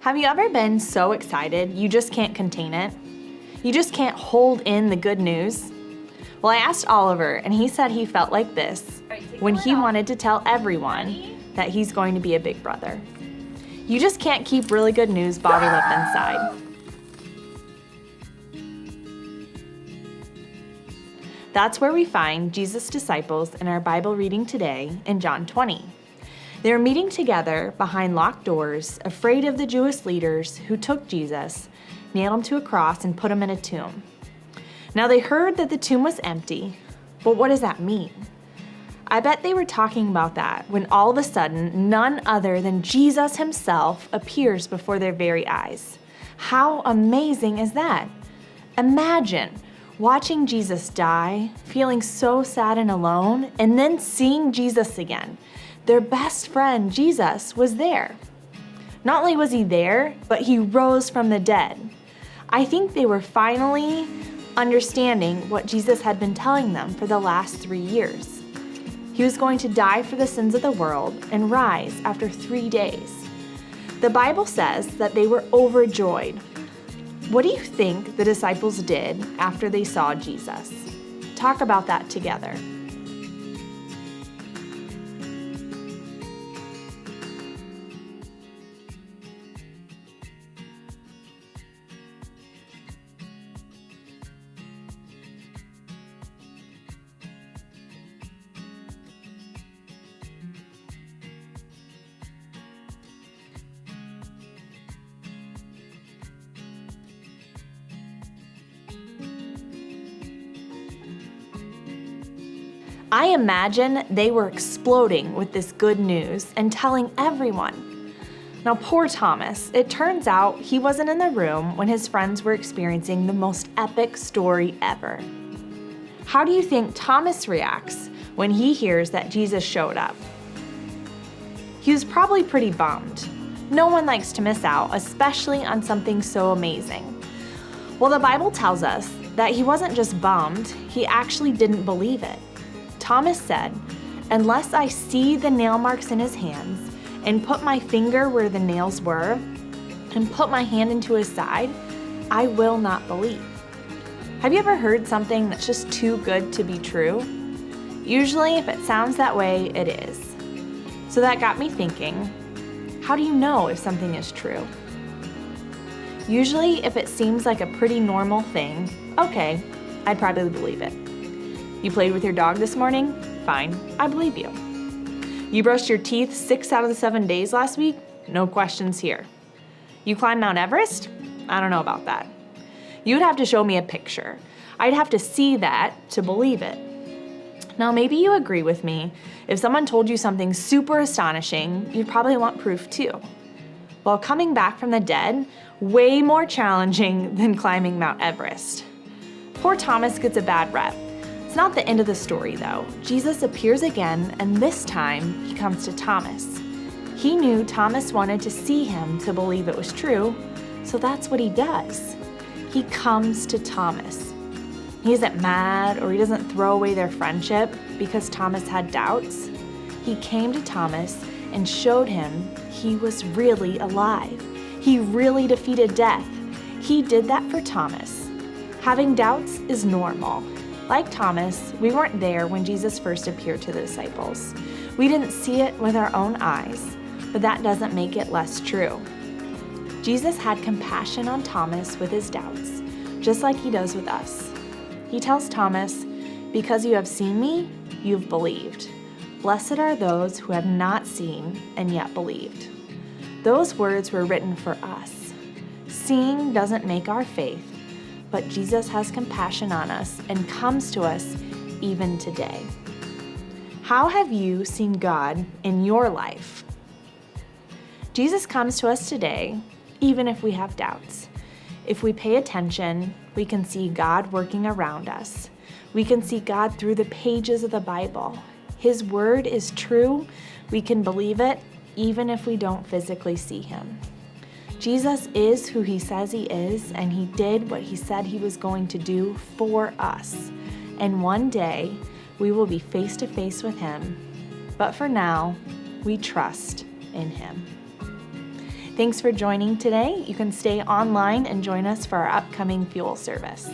Have you ever been so excited you just can't contain it? You just can't hold in the good news? Well, I asked Oliver, and he said he felt like this when he wanted to tell everyone that he's going to be a big brother. You just can't keep really good news bottled up inside. That's where we find Jesus' disciples in our Bible reading today in John 20. They were meeting together behind locked doors, afraid of the Jewish leaders who took Jesus, nailed him to a cross, and put him in a tomb. Now they heard that the tomb was empty, but what does that mean? I bet they were talking about that when all of a sudden, none other than Jesus himself appears before their very eyes. How amazing is that? Imagine watching Jesus die, feeling so sad and alone, and then seeing Jesus again. Their best friend, Jesus, was there. Not only was he there, but he rose from the dead. I think they were finally understanding what Jesus had been telling them for the last 3 years. He was going to die for the sins of the world and rise after 3 days. The Bible says that they were overjoyed. What do you think the disciples did after they saw Jesus? Talk about that together. I imagine they were exploding with this good news and telling everyone. Now, poor Thomas, it turns out he wasn't in the room when his friends were experiencing the most epic story ever. How do you think Thomas reacts when he hears that Jesus showed up? He was probably pretty bummed. No one likes to miss out, especially on something so amazing. Well, the Bible tells us that he wasn't just bummed, he actually didn't believe it. Thomas said, "Unless I see the nail marks in his hands and put my finger where the nails were and put my hand into his side, I will not believe." Have you ever heard something that's just too good to be true? Usually, if it sounds that way, it is. So that got me thinking, how do you know if something is true? Usually, if it seems like a pretty normal thing, okay, I'd probably believe it. You played with your dog this morning? Fine, I believe you. You brushed your teeth 6 out of the 7 days last week? No questions here. You climbed Mount Everest? I don't know about that. You'd have to show me a picture. I'd have to see that to believe it. Now, maybe you agree with me. If someone told you something super astonishing, you'd probably want proof too. Well, coming back from the dead, way more challenging than climbing Mount Everest. Poor Thomas gets a bad rep. It's not the end of the story, though. Jesus appears again, and this time he comes to Thomas. He knew Thomas wanted to see him to believe it was true, so that's what he does. He comes to Thomas. He isn't mad or he doesn't throw away their friendship because Thomas had doubts. He came to Thomas and showed him he was really alive. He really defeated death. He did that for Thomas. Having doubts is normal. Like Thomas, we weren't there when Jesus first appeared to the disciples. We didn't see it with our own eyes, but that doesn't make it less true. Jesus had compassion on Thomas with his doubts, just like he does with us. He tells Thomas, "Because you have seen me, you've believed. Blessed are those who have not seen and yet believed." Those words were written for us. Seeing doesn't make our faith, but Jesus has compassion on us and comes to us even today. How have you seen God in your life? Jesus comes to us today, even if we have doubts. If we pay attention, we can see God working around us. We can see God through the pages of the Bible. His word is true. We can believe it, even if we don't physically see him. Jesus is who he says he is, and he did what he said he was going to do for us. And one day, we will be face to face with him. But for now, we trust in him. Thanks for joining today. You can stay online and join us for our upcoming fuel service.